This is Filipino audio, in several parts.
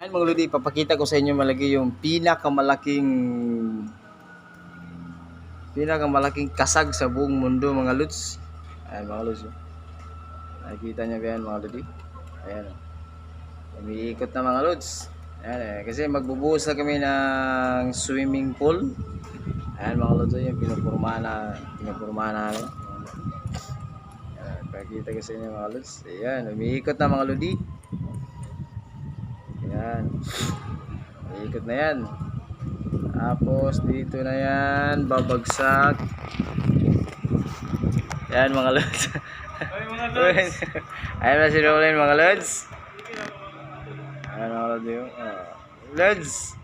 Ayan mga lodi, papakita ko sa inyo malagi yung pinakamalaking kasag sa buong mundo mga lods. Ayan mga lods. Nakikita niyo ba yan mga lodi? Ayan o. Umiikot na mga lods. Ayan kasi magbubuhos na kami ng swimming pool. Ayan mga lods, yung pinupurmahan na. Ayan, pakita ko sa inyo mga lods. Ayan, umiikot na mga lodi. Ayan. Umiikot na yan. Tapos dito na yan, babagsak. Yan mga lods. Ayan na si Roland mga lods. Ayan mga lods yun. Lods.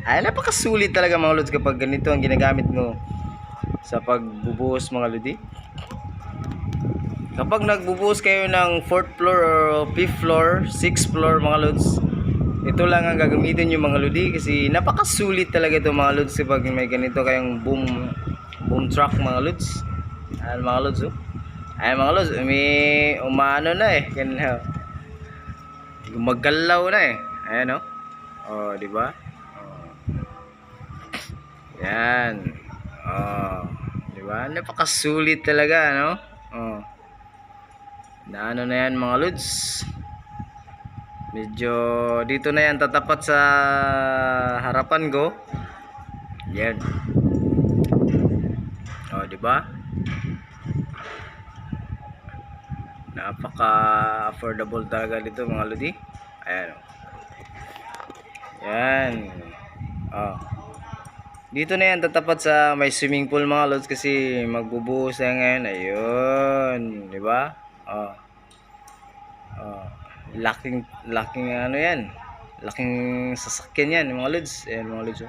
Ayan, napakasulit talaga mga lods kapag ganito ang ginagamit mo sa pagbubuhos mga lodi. Kapag nagbubuhos kayo ng 4th floor or 5th floor, 6th floor mga lods, ito lang ang gagamitin yung mga lodi kasi napakasulit talaga ito mga lods kapag may ganito kayong boom truck mga lods. Ayan mga lods oh. Ayan mga lods, umano na eh. Gumagalaw na eh. Ayan oh. Oh, di ba? Oh. Yan. Oh, di ba? Napakasulit talaga, no? Oh. Naano na yan mga lods. Medyo dito na yan tatapat sa harapan ko. Yan. Oh, di ba? Napaka-affordable talaga dito mga lodi. Ayan. Yan. Oh. Dito na yan tatapat sa may swimming pool mga lods kasi magbubuhos na ngayon. Ayun, di ba? Oh. Oh. Laking ano yan. Laking sasakyan yan mga lods. Ayan mga lods.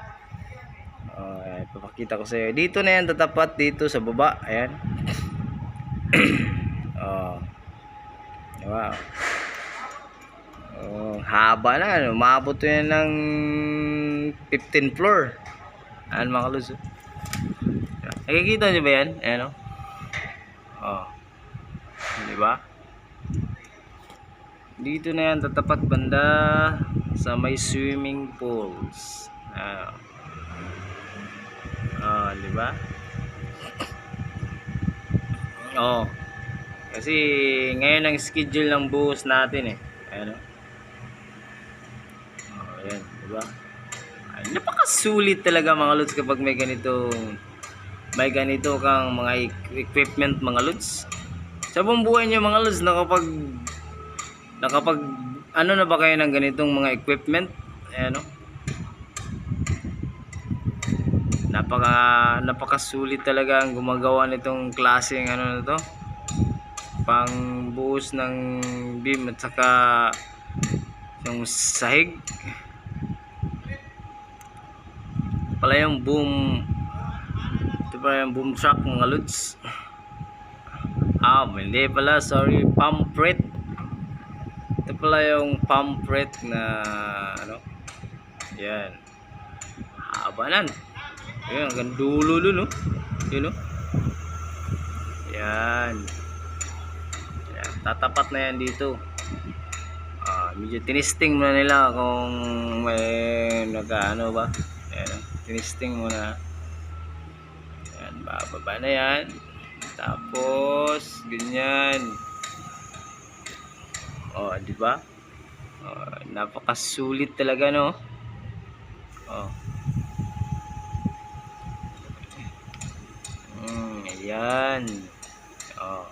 Oh, papakita ko sa iyo. Dito na yan tatapat dito sa baba. Ayan. Oh. Wow. Oh, haba na. Umabot yan ng 15th floor. Ayan mga lods. Nakikita nyo ba yan? Ayan o. Oh. Di ba? Dito na yan tatapat banda sa may swimming pools. Di ba? Oh. Kasi ngayon ang schedule ng buhos natin eh. Ayan o. Oh, ayan, di ba? Ay, napakasulit talaga mga lods kapag may ganito kang mga equipment mga lods. Sa buong buhay nyo mga lods, nakapag ano na ba kayo ng ganitong mga equipment? Ayan o. Napakasulit talaga ang gumagawa nitong klaseng ano na to, pang buhos ng beam at saka yung sahig. Ito pala yung boom truck mga lods. Hindi pala, sorry, pump rate. Ito pala yung pump rate na ano. Yan, habanan. Ayan, hanggang dulo dun, no? Yun, no? Yan. Yan. Tatapat na yan dito. Medyo tinisting muna nila kung may nag-ano ba. Ayan, tinisting muna. Yan, bababa na yan. Tapos, ganyan. Oh, di ba? Napakasulit talaga, no? Oh. Ayan. Oh.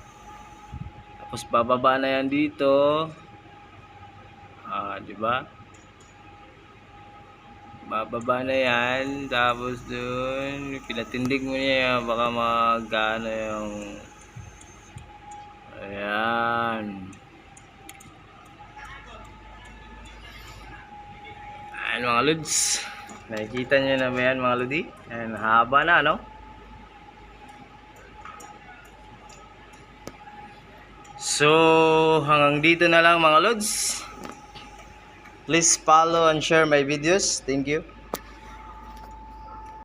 Tapos bababa na yan dito. Di ba? Bababa na yan. Tapos dun, pinatindig mo niya, baka mag-ano yung ayan. Ayan mga lods. Nakikita nyo na ba yan mga lodi? Ayan, haba na, no? So, hanggang dito na lang mga lods. Please follow and share my videos. Thank you.